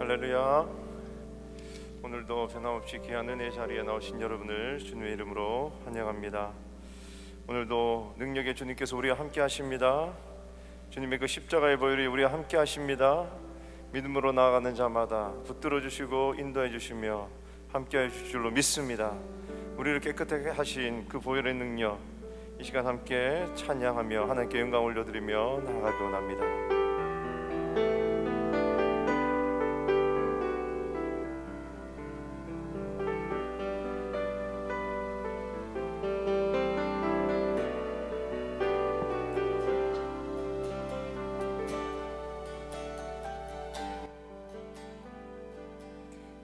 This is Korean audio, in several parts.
할렐루야. 오늘도 변함없이 귀한 은혜 자리에 나오신 여러분을 주님의 이름으로 환영합니다. 오늘도 능력의 주님께서 우리와 함께 하십니다. 주님의 그 십자가의 보혈이 우리와 함께 하십니다. 믿음으로 나아가는 자마다 붙들어 주시고 인도해 주시며 함께 해 주실 줄로 믿습니다. 우리를 깨끗하게 하신 그 보혈의 능력, 이 시간 함께 찬양하며 하나님께 영광 올려드리며 나아가기 원합니다.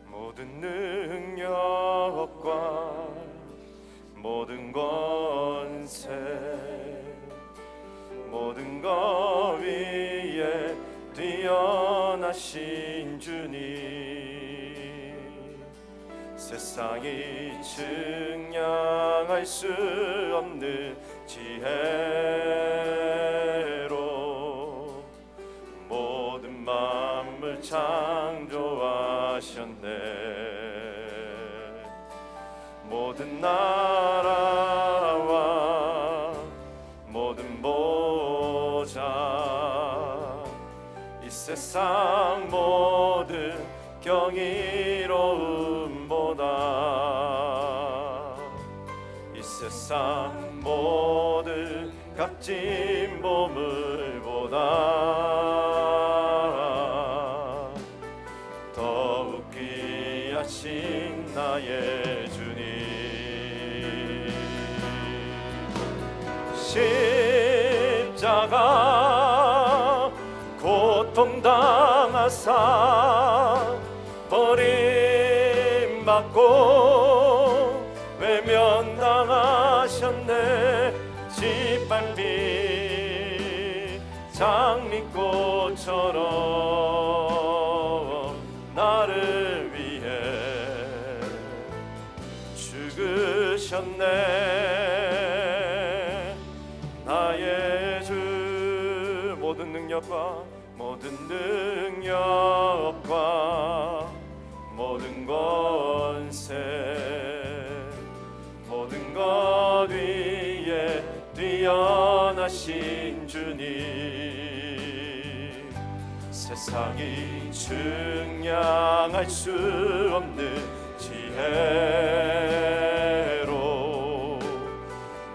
모든 능력과 모든 권세 모든 것 위에 뛰어나신 주님, 세상이 측량할 수 없는 지혜로 모든 만물 창조하셨네. 모든 나라와 모든 보좌, 이 세상 모든 경이로움보다, 이 세상 모든 값진 보물보다 더욱 귀하신 나의 주님, 십자가 고통당하사 버림받고 외면당하셨네. 짓밟힌 장미꽃처럼 나를 위해 죽으셨네. 나의 주, 모든 능력과 모든 권세 모든 것 위에 뛰어나신 주님, 세상이 측량할 수 없는 지혜로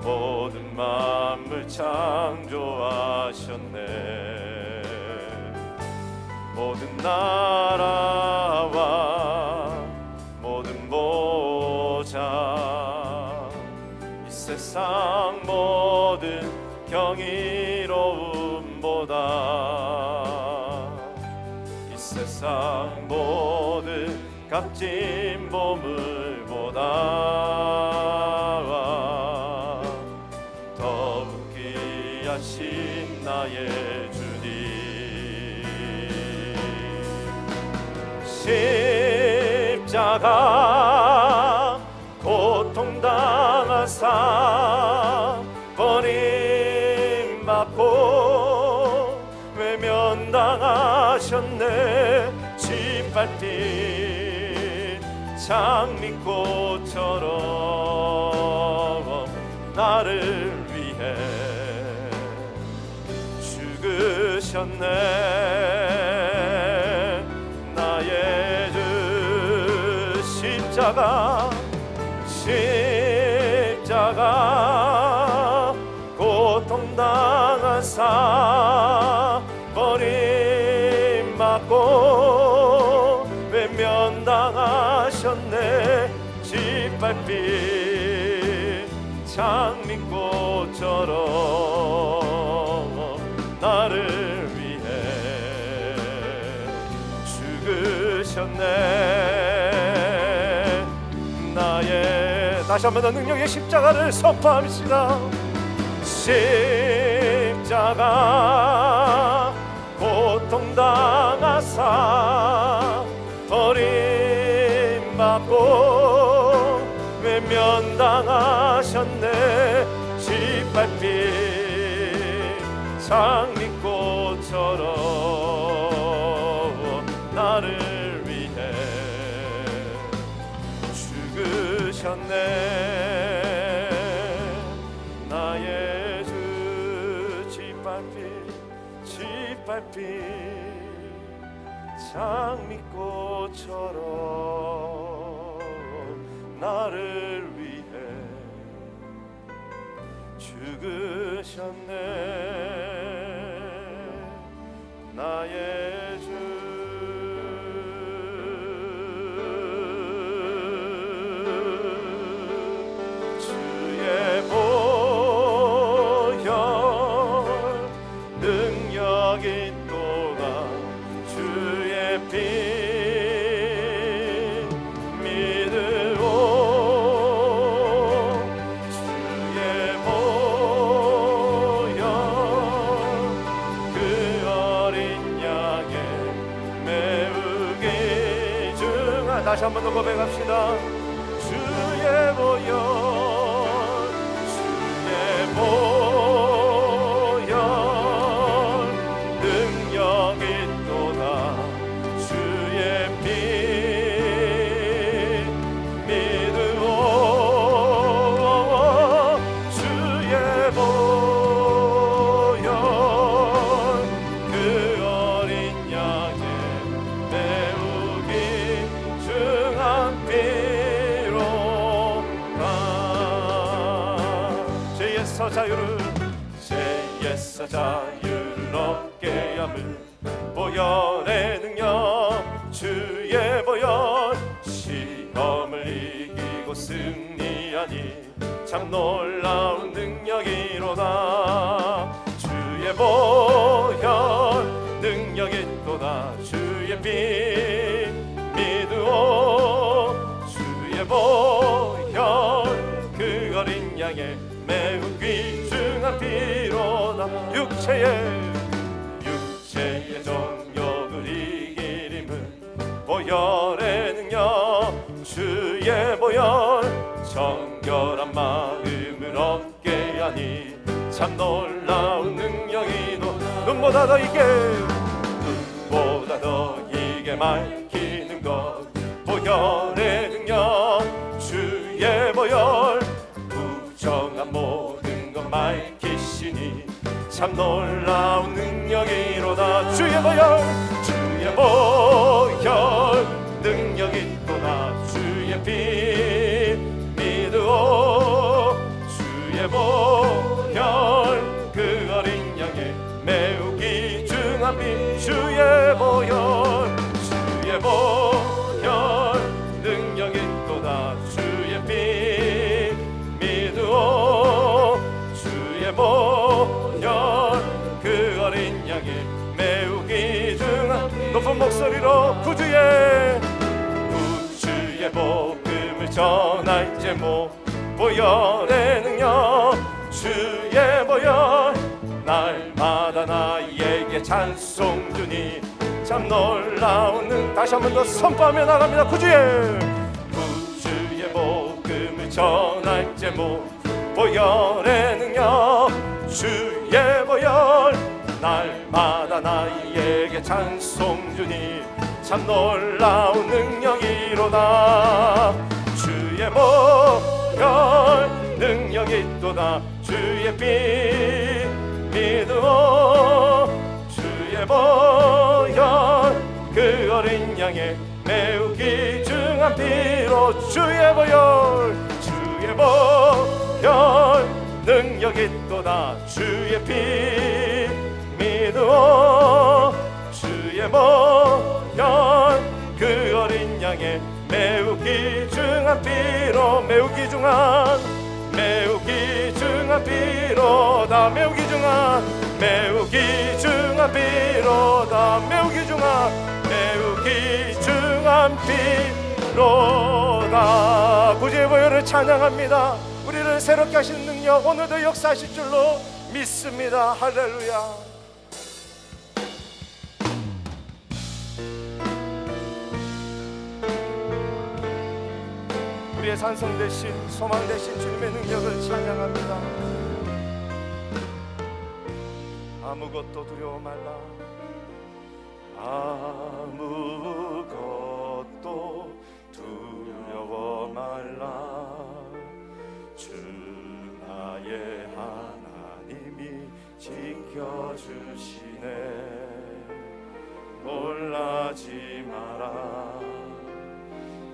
모든 만물 창조하셨네. 모든 나라와 모든 보좌, 이 세상 모든 경이로움보다, 이 세상 모든 값진 보물보다 더욱 귀하신 나의 주님, 십자가 고통당하사 버림받고 외면당하셨네. 짓밟힌 장미꽃처럼 나를 위해 죽으셨네. 나의 주, 십자가 고통당하사 버림받고 외면당하셨네. 짓밟힌 장미꽃처럼 나를 위해 죽으셨네. 나의, 다시 한번 더 능력의 십자가를 선포합시다. 십자가 고통당하사 버림받고 외면당하셨네. 짓밟힌 장미꽃처럼 나를 죽으셨네. 나의 주 짓밟힌 장미꽃처럼 나를 위해 죽으셨네. 나의 주 주의 보혈 능력이 또다 주의 피 믿으오. 주의 보혈 그 어린 양의 매우 귀중한 다시 한 번 더 고백합시다. 주의 보혈 주의 보혈 능력이 또다 주의 피 믿으오. 주의 보혈 그 어린 양의 매우 귀중한 피로다. 죄에서 자유를 얻게 함을 보혈의 능력 주의 보혈 시험을 이기고 승리하니 참 놀라운 능력이로다. 주의 보혈 능력이 또다 주의 피 믿으오. 주의 보혈 그 어린 양의 매우 귀중한 피로다. 육체의 정욕을 이길 힘은 보혈의 능력 주의 보혈 정결한 마음을 얻게 하니 참 놀라운 능력이도. 눈보다 더 이게 밝히는 것 보혈의 능력 주의 보혈 부정한 모든 것 밝히시니 참 놀라운 능력이로다. 주의 보혈 능력이 또다 주의 피 믿으오. 주의 보혈 그 어린 양의 매우 귀중한 피 주의 보혈 능력이 또다 주의 피 믿으오. 주의 보혈 그 어린 양의 매우 귀중한 높은 목소리로 구주의 복음을 전할 제목 보혈의 능력 주의 보혈 날마다 나에게 찬송 주니 참 놀라운 다시 한 번 더 선포하며 나갑니다. 구주의 복음을 전할 제목 보혈의 능력 주의 보혈 날마다 나에게 찬송 주니 참 놀라운 능력이로다. 주의 보혈 능력이 또다 주의 피 믿으오. 주의 보혈 그 어린 양의 매우 귀중한 피로 주의 보혈 능력이 또다 주의 피 믿으오. 주의 보혈 그 어린 양의 매우 귀중한 피로 매우 귀중한 피로다. 매우 귀중한 피로다. 매우 귀중한 피로다. 구주의 보혈을 찬양합니다. 우리를 새롭게 하시는 능력 오늘도 역사하실 줄로 믿습니다. 할렐루야. 우리의 산성 대신 소망 대신 주님의 능력을 찬양합니다. 아무것도 두려워 말라. 아무것도 두려워 말라. 마라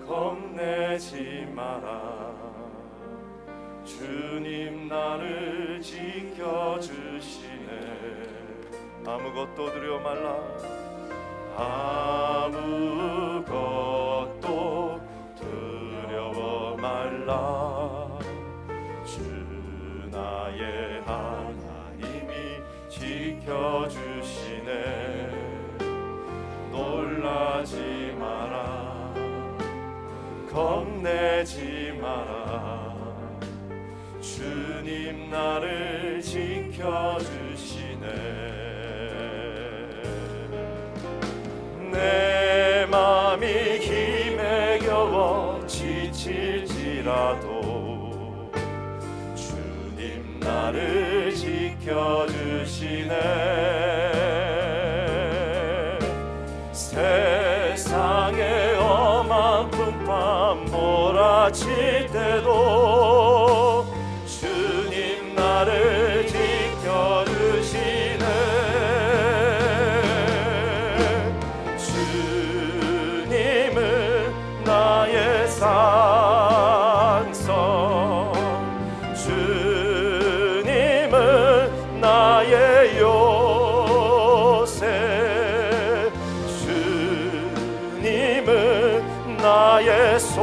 겁내지 마라 주님 나를 지켜주시네 아무것도 두려워 말라 아무것도 두려워 말라 주 나의 하나님이 지켜주시네 놀라지 마라 겁내지 마라 주님 나를 지켜주시네 내 맘이 힘에 겨워 지칠지라도 주님 나를 지켜주시네 세상에 험한 풍파 몰아칠 때도 주님 나를 지켜주시네 주님은 나의 산성 주님은 나의 요새 주님은 나의 소망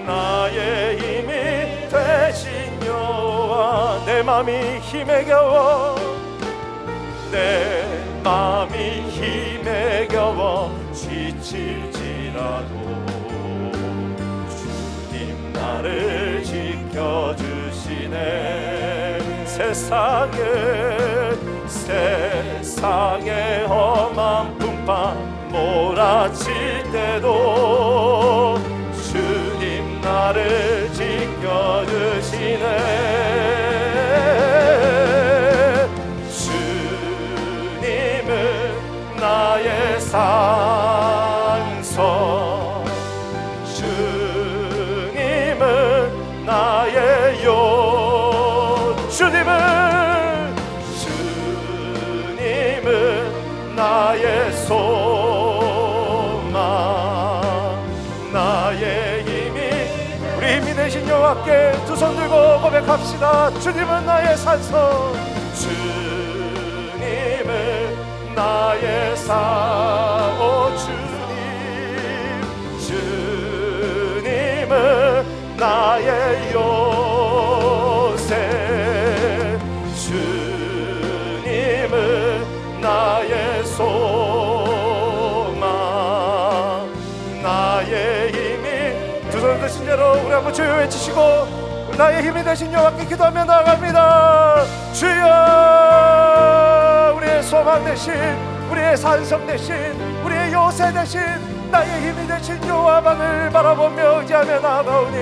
나의 힘이 되신 여호와 내 맘이 힘에 겨워 내 맘이 힘에 겨워 지칠지라도 주님 나를 지켜주시네 세상에 험한 풍파 몰아칠 때도 주님 나를 지켜주시네 주님은 나의 산성 주님은 나의 주님은 나의 소망 나의 힘이 우리 힘이 되신 여호와께 두 손 들고 고백합시다 주님은 나의 산성 주님은 나의 오 주님은 나의 요새 주님은 나의 소망 나의 힘이 두 손 드신 채로 우리 한번 주여 외치시고 나의 힘이 되신 여호와께 기도하며 나아갑니다 주여 우리의 소망 되신 우리의 산성 되신 우리의 요새 되신 나의 힘이 되신 여호와만을 바라보며 의지하며 나아가오니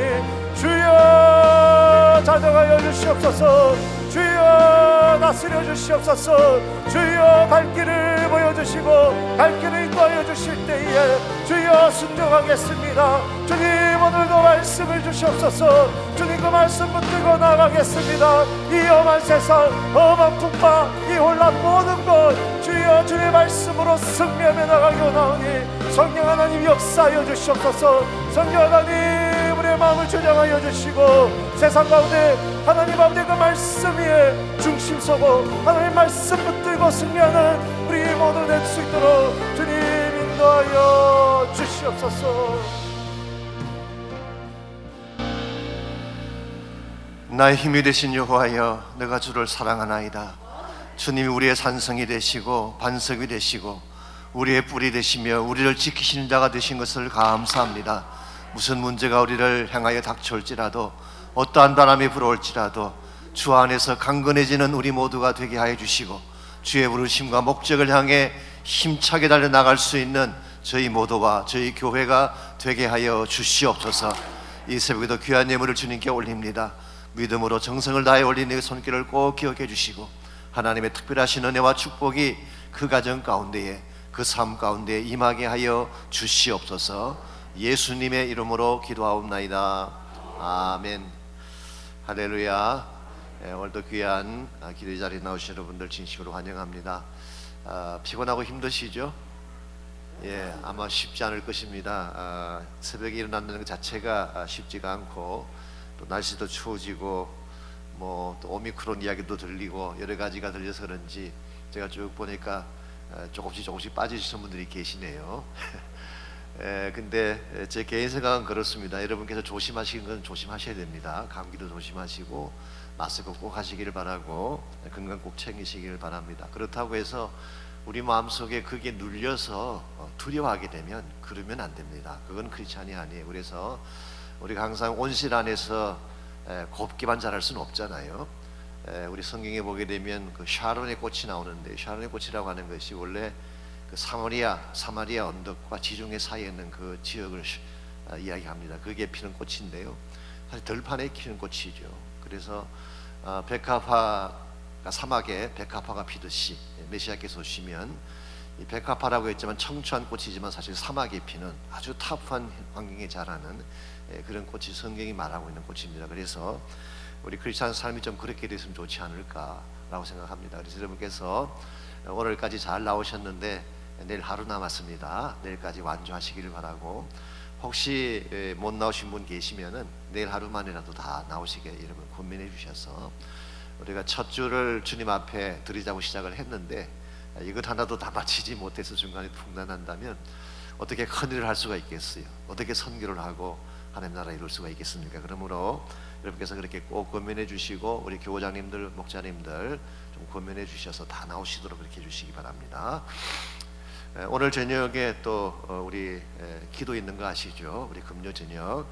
주여 자정하여 주시옵소서 주여 다스려 주시옵소서 주여 갈 길을 보여주시고 갈 길을 인도하여 주실 때에 주여 순종하겠습니다 주님 오늘도 말씀을 주시옵소서 주님 그 말씀 붙들고 나가겠습니다 이 험한 세상 험한 풍파 이 혼란 모든 것 주여 주의 말씀으로 승리하며 나가기 원하오니 성령 하나님 역사하여 주시옵소서 성령 하나님 우리의 마음을 조정하여 주시고 세상 가운데 하나님 아버지 그 말씀 위에 중심 서고 하나님 말씀 붙들고 승리하는 우리 모두 될 수 있도록 주님 인도하여 주시옵소서 나의 힘이 되신 여호와여 내가 주를 사랑하나이다 주님이 우리의 산성이 되시고 반석이 되시고 우리의 뿔이 되시며 우리를 지키시는 자가 되신 것을 감사합니다 무슨 문제가 우리를 향하여 닥쳐올지라도 어떠한 바람이 불어올지라도 주 안에서 강건해지는 우리 모두가 되게 하여 주시고 주의 부르심과 목적을 향해 힘차게 달려나갈 수 있는 저희 모두와 저희 교회가 되게 하여 주시옵소서 이 새벽에도 귀한 예물을 주님께 올립니다 믿음으로 정성을 다해 올리는 손길을 꼭 기억해 주시고 하나님의 특별하신 은혜와 축복이 그 가정 가운데에 그 삶 가운데 임하게 하여 주시옵소서 예수님의 이름으로 기도하옵나이다 아멘 할렐루야 오늘도 귀한 기도의 자리에 나오신 여러분들 진심으로 환영합니다 피곤하고 힘드시죠? 예, 아마 쉽지 않을 것입니다. 새벽에 일어난다는 것 자체가 쉽지가 않고 또 날씨도 추워지고 뭐 또 오미크론 이야기도 들리고 여러 가지가 들려서 그런지 제가 쭉 보니까 조금씩 빠지시는 분들이 계시네요. 근데 제 개인 생각은 그렇습니다. 여러분께서 조심하시는 건 조심하셔야 됩니다. 감기도 조심하시고 마스크 꼭 하시기를 바라고 건강 꼭 챙기시기를 바랍니다. 그렇다고 해서 우리 마음속에 그게 눌려서 두려워하게 되면 그러면 안 됩니다. 그건 크리스찬이 아니에요. 그래서 우리가 항상 온실 안에서 곱게만 자랄 수는 없잖아요. 우리 성경에 보게 되면 그 샤론의 꽃이 나오는데 샤론의 꽃이라고 하는 것이 원래 그 사마리아 언덕과 지중해 사이에 있는 그 지역을 이야기합니다. 그게 피는 꽃인데요. 사실 들판에 피는 꽃이죠. 그래서 백합화가 사막에 백합화가 피듯이 메시아께서 오시면 이 백합화라고 했지만 청초한 꽃이지만 사실 사막에 피는 아주 타프한 환경에 자라는 그런 꽃이 성경이 말하고 있는 꽃입니다. 그래서 우리 크리스찬 삶이 좀 그렇게 됐으면 좋지 않을까라고 생각합니다. 그래서 여러분께서 오늘까지 잘 나오셨는데 내일 하루 남았습니다. 내일까지 완주하시기를 바라고, 혹시 못 나오신 분 계시면은 내일 하루만이라도 다 나오시게 여러분 권면해 주셔서 우리가 첫 주를 주님 앞에 드리자고 시작을 했는데 이것 하나도 다 마치지 못해서 중간에 풍단한다면 어떻게 큰 일을 할 수가 있겠어요? 어떻게 선교를 하고 하나님 나라 이룰 수가 있겠습니까? 그러므로 여러분께서 그렇게 꼭 권면해 주시고 우리 교장님들, 목자님들 좀 권면해 주셔서 다 나오시도록 그렇게 해주시기 바랍니다. 오늘 저녁에 또 우리 기도 있는 거 아시죠? 우리 금요 저녁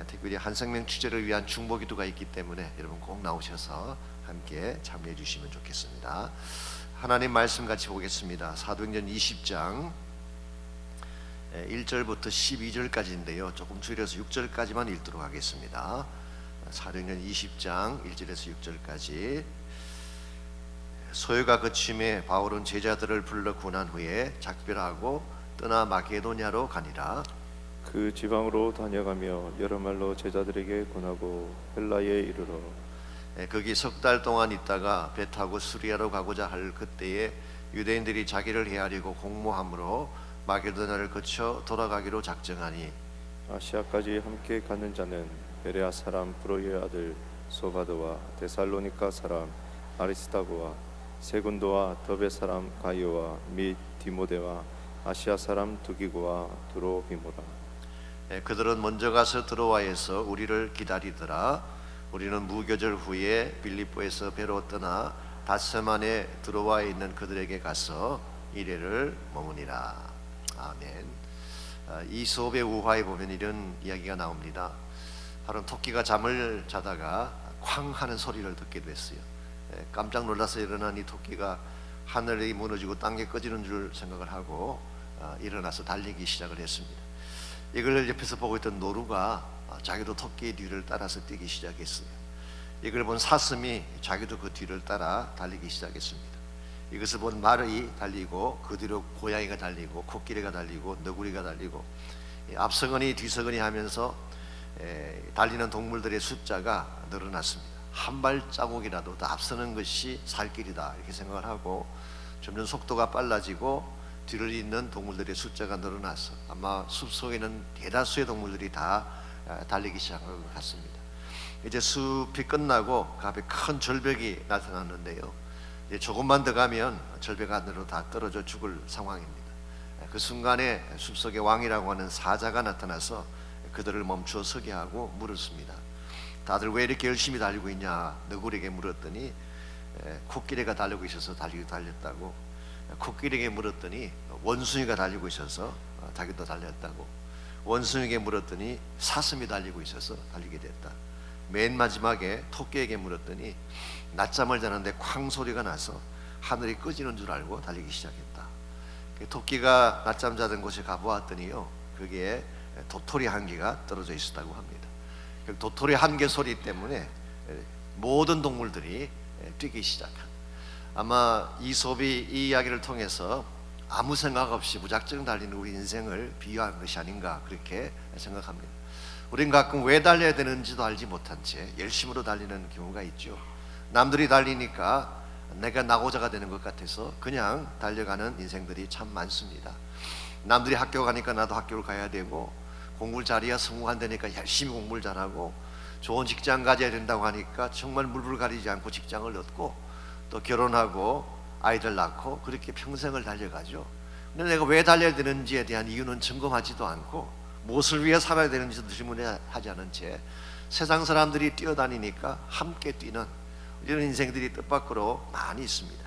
특별히 한생명 취재를 위한 중보 기도가 있기 때문에 여러분 꼭 나오셔서 함께 참여해 주시면 좋겠습니다. 하나님 말씀 같이 보겠습니다. 사도행전 20장 1절부터 12절까지인데요. 조금 줄여서 6절까지만 읽도록 하겠습니다. 사도행전 20장 1절에서 6절까지. 소요가 그침에 바울은 제자들을 불러 군한 후에 작별하고 떠나 마게도냐로 가니라. 그 지방으로 다녀가며 여러 말로 제자들에게 권하고 헬라에 이르러 거기 석 달 동안 있다가 배 타고 수리아로 가고자 할 그때에 유대인들이 자기를 해하려고 공모함으로 마게도냐를 거쳐 돌아가기로 작정하니 아시아까지 함께 가는 자는 베레아 사람 브로이의 아들 소바드와 데살로니가 사람 아리스타고와 세군도와 더베 사람 가이오와 및 디모데와 아시아 사람 두기고와 드로비모라. 그들은 먼저 가서 드로아에서 우리를 기다리더라. 우리는 무교절 후에 빌립보에서 배로 떠나 닷새만에 드로아에 있는 그들에게 가서 이래를 머무니라. 아멘. 이 수업의 우화에 보면 이런 이야기가 나옵니다. 바로 토끼가 잠을 자다가 쾅 하는 소리를 듣게 됐어요. 깜짝 놀라서 일어난 이 토끼가 하늘이 무너지고 땅에 꺼지는 줄 생각을 하고 일어나서 달리기 시작을 했습니다. 이걸 옆에서 보고 있던 노루가 자기도 토끼의 뒤를 따라서 뛰기 시작했어요. 이걸 본 사슴이 자기도 그 뒤를 따라 달리기 시작했습니다. 이것을 본 말이 달리고 그 뒤로 고양이가 달리고 코끼리가 달리고 너구리가 달리고 앞서거니 뒤서거니 하면서 달리는 동물들의 숫자가 늘어났습니다. 한 발자국이라도 더 앞서는 것이 살 길이다 이렇게 생각을 하고 점점 속도가 빨라지고 뒤를 잇는 동물들의 숫자가 늘어나서 아마 숲속에는 대다수의 동물들이 다 달리기 시작한 것 같습니다. 이제 숲이 끝나고 그 앞에 큰 절벽이 나타났는데요. 이제 조금만 더 가면 절벽 안으로 다 떨어져 죽을 상황입니다. 그 순간에 숲속의 왕이라고 하는 사자가 나타나서 그들을 멈추어 서게 하고 물었습니다. 다들 왜 이렇게 열심히 달리고 있냐 너구리에게 물었더니 코끼리가 달리고 있어서 달렸다고, 코끼리에게 물었더니 원숭이가 달리고 있어서 자기도 달렸다고, 원숭이에게 물었더니 사슴이 달리고 있어서 달리게 됐다. 맨 마지막에 토끼에게 물었더니 낮잠을 자는데 쾅 소리가 나서 하늘이 꺼지는 줄 알고 달리기 시작했다. 토끼가 낮잠 자던 곳에 가보았더니요, 거기에 도토리 한 개가 떨어져 있었다고 합니다. 도토리 한 개 소리 때문에 모든 동물들이 뛰기 시작한, 아마 이 수업이 이 이야기를 통해서 아무 생각 없이 무작정 달리는 우리 인생을 비유한 것이 아닌가 그렇게 생각합니다. 우린 가끔 왜 달려야 되는지도 알지 못한 채 열심으로 달리는 경우가 있죠. 남들이 달리니까 내가 나고자가 되는 것 같아서 그냥 달려가는 인생들이 참 많습니다. 남들이 학교 가니까 나도 학교를 가야 되고, 공부를 잘해야 성공한다니까 열심히 공부를 잘하고, 좋은 직장 가져야 된다고 하니까 정말 물불 가리지 않고 직장을 얻고, 또 결혼하고 아이들 낳고 그렇게 평생을 달려가죠. 근데 내가 왜 달려야 되는지에 대한 이유는 점검하지도 않고, 무엇을 위해 살아야 되는지도 질문하지 않은 채 세상 사람들이 뛰어다니니까 함께 뛰는 이런 인생들이 뜻밖으로 많이 있습니다.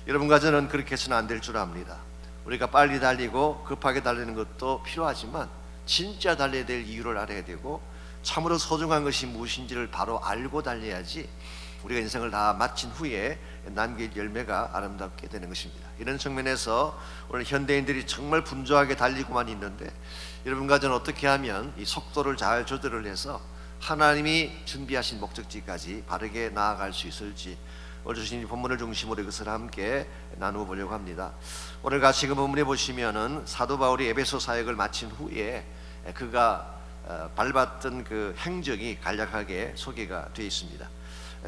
여러분과 저는 그렇게 해서는 안 될 줄 압니다. 우리가 빨리 달리고 급하게 달리는 것도 필요하지만 진짜 달려야 될 이유를 알아야 되고, 참으로 소중한 것이 무엇인지를 바로 알고 달려야지 우리가 인생을 다 마친 후에 남길 열매가 아름답게 되는 것입니다. 이런 측면에서 오늘 현대인들이 정말 분주하게 달리고만 있는데, 여러분과 저는 어떻게 하면 이 속도를 잘 조절을 해서 하나님이 준비하신 목적지까지 바르게 나아갈 수 있을지, 오늘 주신 본문을 중심으로 이것을 함께 나누어 보려고 합니다. 오늘 같이 그 본문에 보시면은 사도 바울이 에베소 사역을 마친 후에 그가 밟았던 그 행적이 간략하게 소개가 되어 있습니다.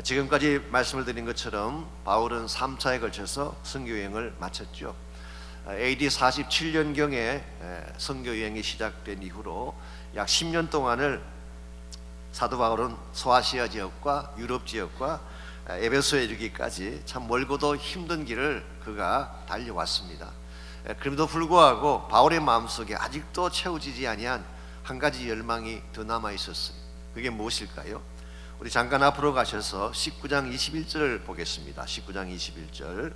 지금까지 말씀을 드린 것처럼 바울은 3차에 걸쳐서 선교여행을 마쳤죠. AD 47년경에 선교여행이 시작된 이후로 약 10년 동안을 사도 바울은 소아시아 지역과 유럽 지역과 에베소에 이르기까지 참 멀고도 힘든 길을 그가 달려왔습니다. 그럼에도 불구하고 바울의 마음속에 아직도 채워지지 아니한 한 가지 열망이 더 남아 있었어요. 그게 무엇일까요? 우리 잠깐 앞으로 가셔서 19장 21절을 보겠습니다. 19장 21절.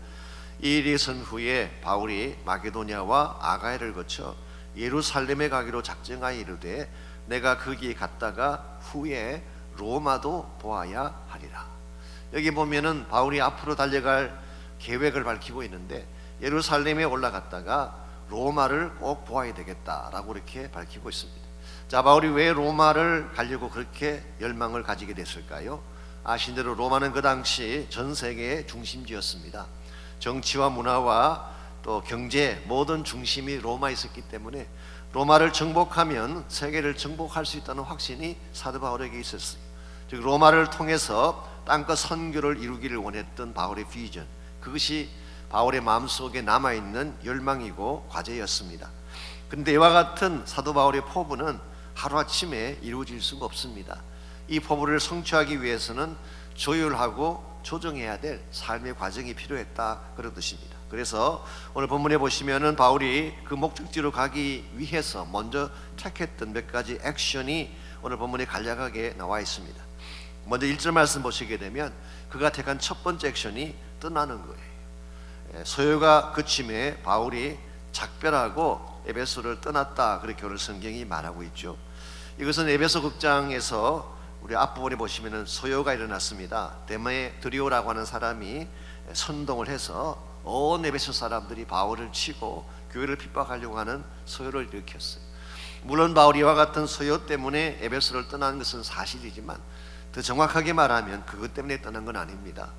이 일이 있은 후에 바울이 마게도냐와 아가야를 거쳐 예루살렘에 가기로 작정하여 이르되 내가 거기에 갔다가 후에 로마도 보아야 하리라. 여기 보면은 바울이 앞으로 달려갈 계획을 밝히고 있는데, 예루살렘에 올라갔다가 로마를 꼭 보아야 되겠다라고 이렇게 밝히고 있습니다. 자, 바울이 왜 로마를 가려고 그렇게 열망을 가지게 됐을까요? 아신 대로 로마는 그 당시 전 세계의 중심지였습니다. 정치와 문화와 또 경제 모든 중심이 로마에 있었기 때문에 로마를 정복하면 세계를 정복할 수 있다는 확신이 사도 바울에게 있었어요. 즉 로마를 통해서 땅끝 선교를 이루기를 원했던 바울의 비전, 그것이 바울의 마음속에 남아있는 열망이고 과제였습니다. 그런데 이와 같은 사도 바울의 포부는 하루아침에 이루어질 수가 없습니다. 이 포부를 성취하기 위해서는 조율하고 조정해야 될 삶의 과정이 필요했다, 그런 뜻입니다. 그래서 오늘 본문에 보시면은 바울이 그 목적지로 가기 위해서 먼저 택했던 몇 가지 액션이 오늘 본문에 간략하게 나와 있습니다. 먼저 1절 말씀 보시게 되면 그가 택한 첫 번째 액션이 떠나는 거예요. 소요가 그침에 바울이 작별하고 에베소를 떠났다, 그렇게 오늘 성경이 말하고 있죠. 이것은 에베소 극장에서 우리 앞부분에 보시면은 소요가 일어났습니다. 데메드리오라고 하는 사람이 선동을 해서 온 에베소 사람들이 바울을 치고 교회를 핍박하려고 하는 소요를 일으켰어요. 물론 바울이 이와 같은 소요 때문에 에베소를 떠난 것은 사실이지만 더 정확하게 말하면 그것 때문에 떠난 건 아닙니다.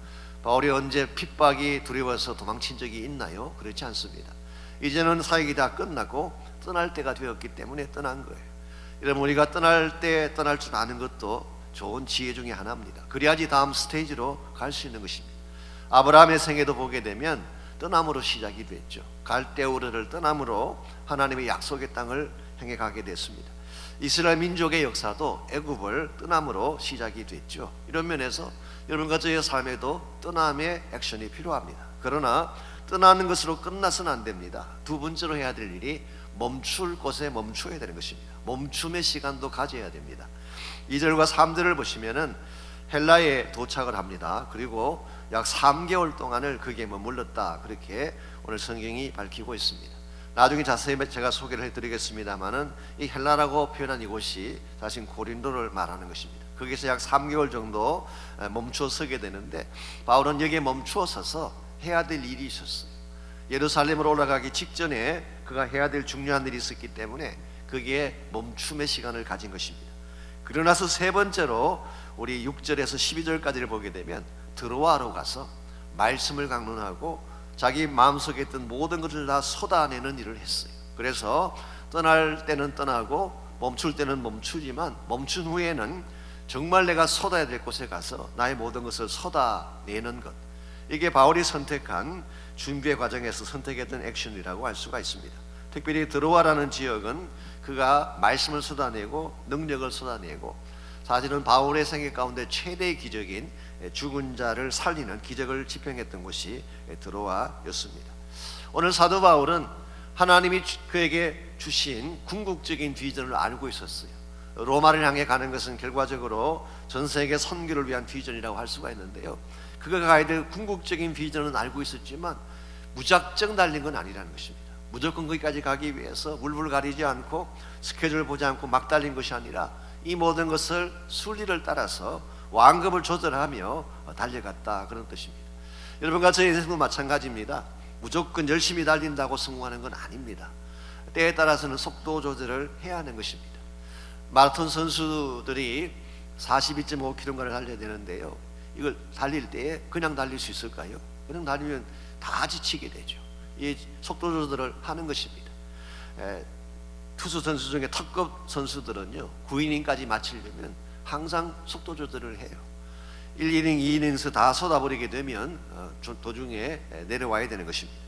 바울이 언제 핍박이 두려워서 도망친 적이 있나요? 그렇지 않습니다. 이제는 사역이 다 끝나고 떠날 때가 되었기 때문에 떠난 거예요. 여러분, 우리가 떠날 때 떠날 줄 아는 것도 좋은 지혜 중에 하나입니다. 그래야지 다음 스테이지로 갈 수 있는 것입니다. 아브라함의 생애도 보게 되면 떠남으로 시작이 됐죠. 갈대우르를 떠남으로 하나님의 약속의 땅을 향해 가게 됐습니다. 이스라엘 민족의 역사도 애굽을 떠남으로 시작이 됐죠. 이런 면에서 여러분과 저의 삶에도 떠남의 액션이 필요합니다. 그러나 떠나는 것으로 끝나서는 안 됩니다. 두 번째로 해야 될 일이 멈출 곳에 멈춰야 되는 것입니다. 멈춤의 시간도 가져야 됩니다. 2절과 3절을 보시면은 헬라에 도착을 합니다. 그리고 약 3개월 동안을 거기에 머물렀다, 그렇게 오늘 성경이 밝히고 있습니다. 나중에 자세히 제가 소개를 해드리겠습니다만은 이 헬라라고 표현한 이곳이 사실 고린도를 말하는 것입니다. 거기서 약 3개월 정도 멈추어 서게 되는데, 바울은 여기에 멈추어 서서 해야 될 일이 있었어요. 예루살렘으로 올라가기 직전에 그가 해야 될 중요한 일이 있었기 때문에 거기에 멈춤의 시간을 가진 것입니다. 그러고 나서 세 번째로 우리 6절에서 12절까지를 보게 되면 드로아로 가서 말씀을 강론하고 자기 마음속에 있던 모든 것을 다 쏟아내는 일을 했어요. 그래서 떠날 때는 떠나고 멈출 때는 멈추지만 멈춘 후에는 정말 내가 쏟아야 될 곳에 가서 나의 모든 것을 쏟아내는 것, 이게 바울이 선택한 준비의 과정에서 선택했던 액션이라고 할 수가 있습니다. 특별히 드로아라는 지역은 그가 말씀을 쏟아내고 능력을 쏟아내고 사실은 바울의 생애 가운데 최대의 기적인 죽은 자를 살리는 기적을 집행했던 곳이 드로아였습니다. 오늘 사도 바울은 하나님이 그에게 주신 궁극적인 비전을 알고 있었어요. 로마를 향해 가는 것은 결과적으로 전 세계 선교를 위한 비전이라고 할 수가 있는데요, 그가 가야 될 궁극적인 비전은 알고 있었지만 무작정 달린 건 아니라는 것입니다. 무조건 거기까지 가기 위해서 울불 가리지 않고 스케줄을 보지 않고 막 달린 것이 아니라 이 모든 것을 순리를 따라서 완급을 조절하며 달려갔다, 그런 뜻입니다. 여러분과 저의 인생도 마찬가지입니다. 무조건 열심히 달린다고 성공하는 건 아닙니다. 때에 따라서는 속도 조절을 해야 하는 것입니다. 마라톤 선수들이 42.5km를 달려야 되는데요, 이걸 달릴 때 그냥 달릴 수 있을까요? 그냥 달리면 다 지치게 되죠. 이 속도 조절을 하는 것입니다. 투수 선수 중에 특급 선수들은요, 9이닝까지 마치려면 항상 속도 조절을 해요. 1이닝, 2이닝에서 다 쏟아버리게 되면 도중에 내려와야 되는 것입니다.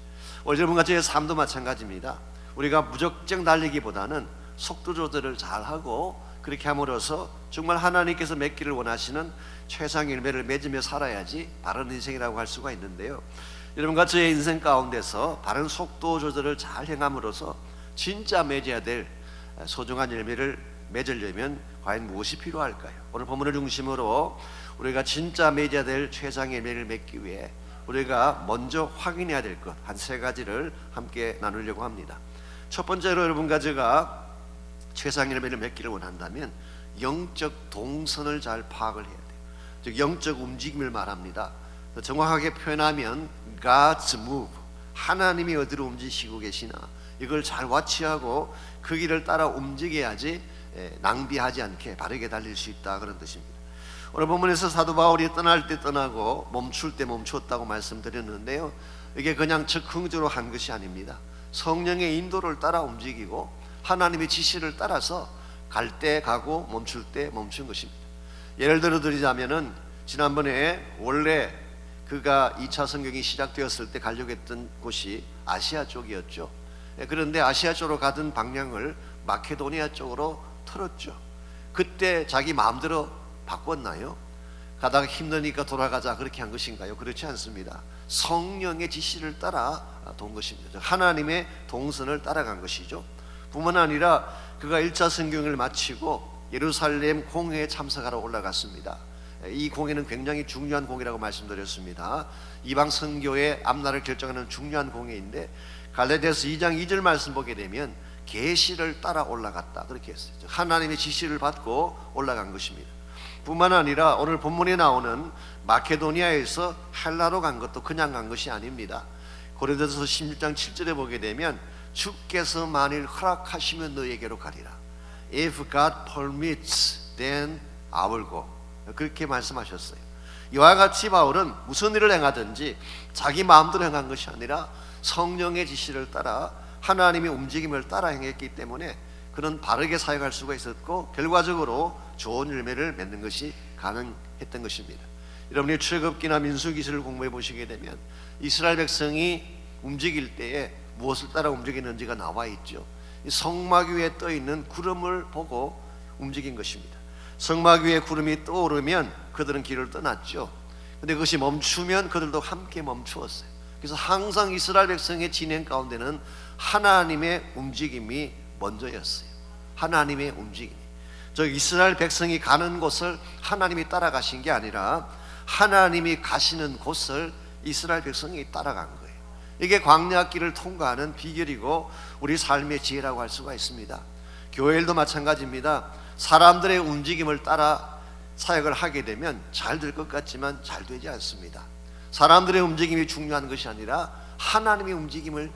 오늘 여러분과 저의 삶도 마찬가지입니다. 우리가 무작정 달리기보다는 속도 조절을 잘하고 그렇게 함으로써 정말 하나님께서 맺기를 원하시는 최상의 열매를 맺으며 살아야지 바른 인생이라고 할 수가 있는데요, 여러분과 저의 인생 가운데서 바른 속도 조절을 잘 행함으로써 진짜 맺어야 될 소중한 열매를 맺으려면 과연 무엇이 필요할까요? 오늘 본문을 중심으로 우리가 진짜 맺어야 될 최상의 열매를 맺기 위해 우리가 먼저 확인해야 될 것 한 3가지를 함께 나누려고 합니다. 첫 번째로 여러분과 제가 최상의 열매를 맺기를 원한다면 영적 동선을 잘 파악을 해야 돼요. 즉 영적 움직임을 말합니다. 정확하게 표현하면 God's move, 하나님이 어디로 움직이시고 계시나 이걸 잘 와치하고 그 길을 따라 움직여야지 낭비하지 않게 바르게 달릴 수 있다, 그런 뜻입니다. 오늘 본문에서 사도 바울이 떠날 때 떠나고 멈출 때 멈추었다고 말씀드렸는데요, 이게 그냥 즉흥적으로 한 것이 아닙니다. 성령의 인도를 따라 움직이고 하나님의 지시를 따라서 갈 때 가고 멈출 때 멈춘 것입니다. 예를 들어 드리자면은 지난번에 원래 그가 2차 성경이 시작되었을 때 가려고 했던 곳이 아시아 쪽이었죠. 그런데 아시아 쪽으로 가던 방향을 마케도니아 쪽으로 틀었죠. 그때 자기 마음대로 바꿨나요? 가다가 힘드니까 돌아가자 그렇게 한 것인가요? 그렇지 않습니다. 성령의 지시를 따라 돈 것입니다. 하나님의 동선을 따라간 것이죠. 뿐만 아니라 그가 1차 성경을 마치고 예루살렘 공회에 참석하러 올라갔습니다. 이 공회는 굉장히 중요한 공회라고 말씀드렸습니다. 이방 선교의 앞날을 결정하는 중요한 공회인데 갈라디아서 2장 2절 말씀 보게 되면 계시를 따라 올라갔다, 그렇게 했어요. 하나님의 지시를 받고 올라간 것입니다. 뿐만 아니라 오늘 본문에 나오는 마케도니아에서 헬라로 간 것도 그냥 간 것이 아닙니다. 고린도서 16장 7절에 보게 되면 주께서 만일 허락하시면 너에게로 가리라. If God permits, then I will go. 그렇게 말씀하셨어요. 이와 같이 바울은 무슨 일을 행하든지 자기 마음대로 행한 것이 아니라 성령의 지시를 따라 하나님의 움직임을 따라 행했기 때문에 그는 바르게 사역할 수가 있었고 결과적으로 좋은 열매를 맺는 것이 가능했던 것입니다. 여러분이 출애굽기나 민수기를 공부해 보시게 되면 이스라엘 백성이 움직일 때에 무엇을 따라 움직이는지가 나와 있죠. 성막 위에 떠 있는 구름을 보고 움직인 것입니다. 성막 위에 구름이 떠오르면 그들은 길을 떠났죠. 근데 그것이 멈추면 그들도 함께 멈추었어요. 그래서 항상 이스라엘 백성의 진행 가운데는 하나님의 움직임이 먼저였어요. 하나님의 움직임이, 저 이스라엘 백성이 가는 곳을 하나님이 따라가신 게 아니라 하나님이 가시는 곳을 이스라엘 백성이 따라간 거예요. 이게 광야길을 통과하는 비결이고 우리 삶의 지혜라고 할 수가 있습니다. 교회 일도 마찬가지입니다. 사람들의 움직임을 따라 사역을 하게 되면 잘 될 것 같지만 잘 되지 않습니다. 사람들의 움직임이 중요한 것이 아니라 하나님의 움직임을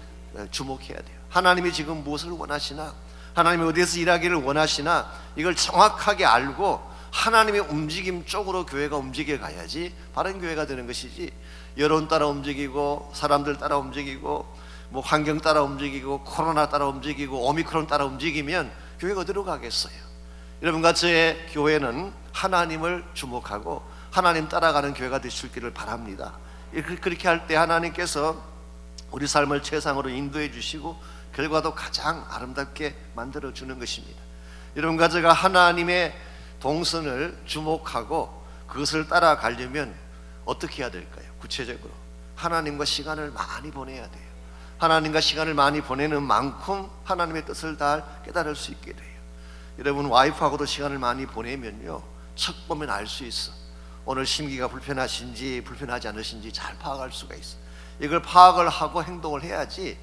주목해야 돼요. 하나님이 지금 무엇을 원하시나, 하나님이 어디에서 일하기를 원하시나, 이걸 정확하게 알고 하나님의 움직임 쪽으로 교회가 움직여 가야지 바른 교회가 되는 것이지, 여론 따라 움직이고 사람들 따라 움직이고 뭐 환경 따라 움직이고 코로나 따라 움직이고 오미크론 따라 움직이면 교회가 어디로 가겠어요? 여러분과 저의 교회는 하나님을 주목하고 하나님 따라가는 교회가 되실 길을 바랍니다. 그렇게 할 때 하나님께서 우리 삶을 최상으로 인도해 주시고 결과도 가장 아름답게 만들어 주는 것입니다. 여러분 가제가 하나님의 동선을 주목하고 그것을 따라가려면 어떻게 해야 될까요? 구체적으로 하나님과 시간을 많이 보내야 돼요. 하나님과 시간을 많이 보내는 만큼 하나님의 뜻을 다 깨달을 수 있게 돼요. 여러분 와이프하고도 시간을 많이 보내면요, 척 보면 알 수 있어. 오늘 심기가 불편하신지 불편하지 않으신지 잘 파악할 수가 있어. 이걸 파악을 하고 행동을 해야지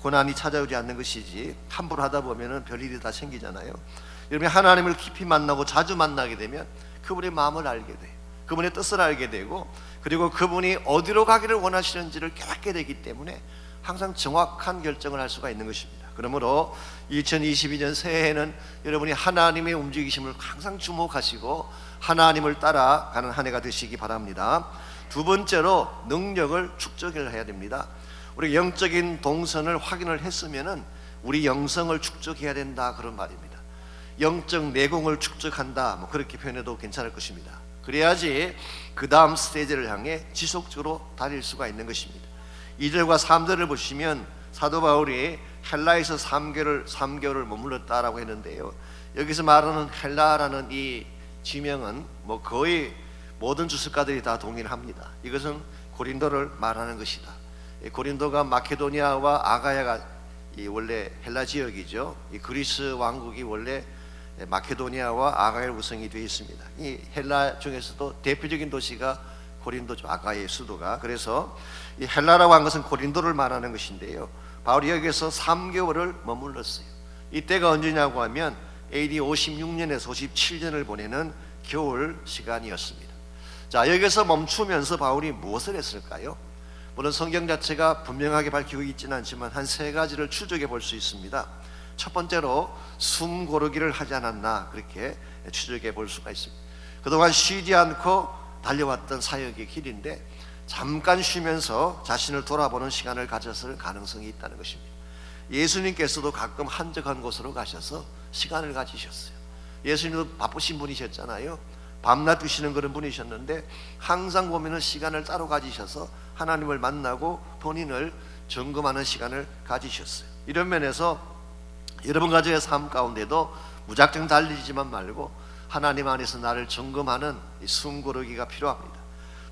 고난이 찾아오지 않는 것이지, 함부로 하다 보면은 별일이 다 생기잖아요. 여러분 하나님을 깊이 만나고 자주 만나게 되면 그분의 마음을 알게 돼요. 그분의 뜻을 알게 되고, 그리고 그분이 어디로 가기를 원하시는지를 깨닫게 되기 때문에 항상 정확한 결정을 할 수가 있는 것입니다. 그러므로 2022년 새해에는 여러분이 하나님의 움직이심을 항상 주목하시고 하나님을 따라가는 한 해가 되시기 바랍니다. 두 번째로 능력을 축적을 해야 됩니다. 우리 영적인 동선을 확인을 했으면은 우리 영성을 축적해야 된다, 그런 말입니다. 영적 내공을 축적한다, 뭐 그렇게 표현해도 괜찮을 것입니다. 그래야지 그 다음 스테이지를 향해 지속적으로 달릴 수가 있는 것입니다. 2절과 3절을 보시면 사도 바울이 헬라에서 3개월을 머물렀다라고 했는데요, 여기서 말하는 헬라라는 이 지명은 뭐 거의 모든 주석가들이 다 동일합니다. 이것은 고린도를 말하는 것이다. 고린도가 마케도니아와 아가야가 원래 헬라 지역이죠. 이 그리스 왕국이 원래 마케도니아와 아가야로 구성이 되어 있습니다. 이 헬라 중에서도 대표적인 도시가 고린도죠. 아가야의 수도가. 그래서 이 헬라라고 한 것은 고린도를 말하는 것인데요, 바울이 여기서 3개월을 머물렀어요. 이때가 언제냐고 하면 AD 56년에서 57년을 보내는 겨울 시간이었습니다. 자, 여기서 멈추면서 바울이 무엇을 했을까요? 물론 성경 자체가 분명하게 밝히고 있지는 않지만 한 세 가지를 추적해 볼 수 있습니다. 첫 번째로 숨 고르기를 하지 않았나, 그렇게 추적해 볼 수가 있습니다. 그동안 쉬지 않고 달려왔던 사역의 길인데 잠깐 쉬면서 자신을 돌아보는 시간을 가졌을 가능성이 있다는 것입니다. 예수님께서도 가끔 한적한 곳으로 가셔서 시간을 가지셨어요. 예수님도 바쁘신 분이셨잖아요. 밤낮 드시는 그런 분이셨는데 항상 보면은 시간을 따로 가지셔서 하나님을 만나고 본인을 점검하는 시간을 가지셨어요. 이런 면에서 여러분 가정의 삶 가운데도 무작정 달리지만 말고 하나님 안에서 나를 점검하는 숨 고르기가 필요합니다.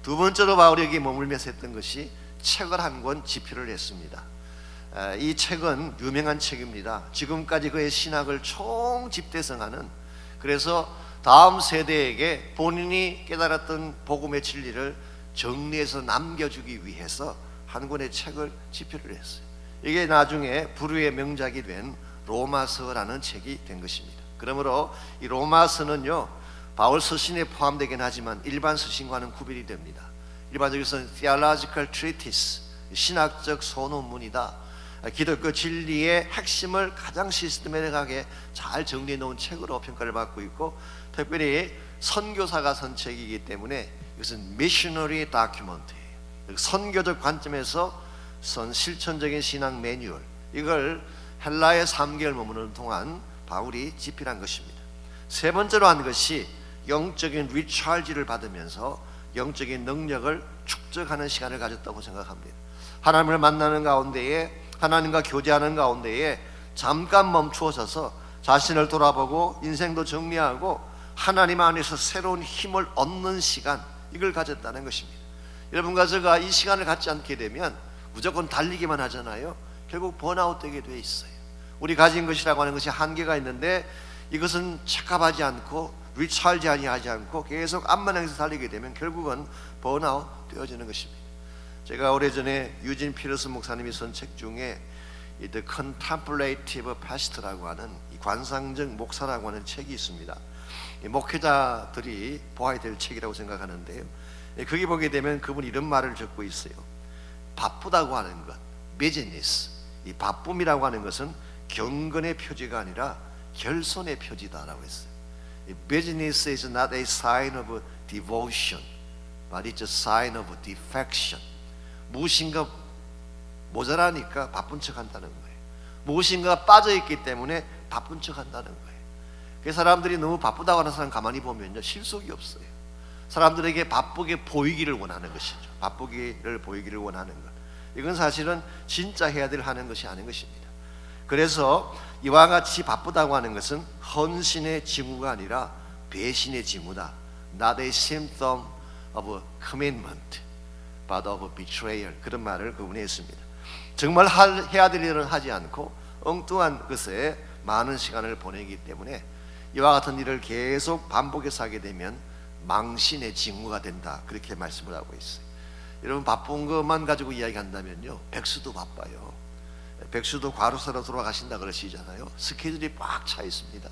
두 번째로 바울에게 머물면서 했던 것이 책을 한 권 집필을 했습니다. 이 책은 유명한 책입니다. 지금까지 그의 신학을 총집대성하는, 그래서 다음 세대에게 본인이 깨달았던 복음의 진리를 정리해서 남겨주기 위해서 한 권의 책을 집필을 했어요. 이게 나중에 불후의 명작이 된 로마서라는 책이 된 것입니다. 그러므로 이 로마서는요, 바울 서신에 포함되긴 하지만 일반 서신과는 구별이 됩니다. 일반적으로는 theological treatise, 신학적 소논문이다. 기독교 진리의 핵심을 가장 시스테매틱하게 잘 정리해 놓은 책으로 평가를 받고 있고, 특별히 선교사가 쓴 책이기 때문에 이것은 missionary document예요. 선교적 관점에서 쓴 실천적인 신앙 매뉴얼, 이걸 헬라에 3개월 머무는 동안 바울이 집필한 것입니다. 세 번째로 한 것이 영적인 리차지를 받으면서 영적인 능력을 축적하는 시간을 가졌다고 생각합니다. 하나님을 만나는 가운데에, 하나님과 교제하는 가운데에 잠깐 멈추어 서서 자신을 돌아보고 인생도 정리하고 하나님 안에서 새로운 힘을 얻는 시간, 이걸 가졌다는 것입니다. 여러분과 제가 이 시간을 갖지 않게 되면 무조건 달리기만 하잖아요. 결국 번아웃 되게 돼 있어요. 우리 가진 것이라고 하는 것이 한계가 있는데 이것은 체크하지 않고 리찰지 하지 않고 계속 앞만향에서 달리게 되면 결국은 번아웃 되어지는 것입니다. 제가 오래전에 유진 피러스 목사님이 쓴 책 중에 The Contemplative Pastor라고 하는 이 관상적 목사라고 하는 책이 있습니다. 이 목회자들이 보아야 될 책이라고 생각하는데요, 거기 보게 되면 그분이 이런 말을 적고 있어요. 바쁘다고 하는 것, business, 이 바쁨이라고 하는 것은 경건의 표지가 아니라 결손의 표지다라고 했어요. Business is not a sign of devotion, but it's a sign of defection. 무엇인가 모자라니까 바쁜 척 한다는 거예요. 무엇인가 빠져있기 때문에 바쁜 척 한다는 거예요. 그 사람들이 너무 바쁘다고 하는 사람 가만히 보면요, 실속이 없어요. 사람들에게 바쁘게 보이기를 원하는 것이죠. 바쁘기를 보이기를 원하는 것. 이건 사실은 진짜 해야 될 하는 것이 아닌 것입니다. 그래서 이와 같이 바쁘다고 하는 것은 헌신의 징후가 아니라 배신의 징후다. Not a symptom of commitment, but of betrayal. 그런 말을 그분이 했습니다. 정말 해야 될 일은 하지 않고 엉뚱한 것에 많은 시간을 보내기 때문에 이와 같은 일을 계속 반복해서 하게 되면 망신의 징후가 된다. 그렇게 말씀을 하고 있어요. 여러분, 바쁜 것만 가지고 이야기한다면요, 백수도 바빠요. 백수도 과로사로 돌아가신다 그러시잖아요. 스케줄이 꽉 차 있습니다.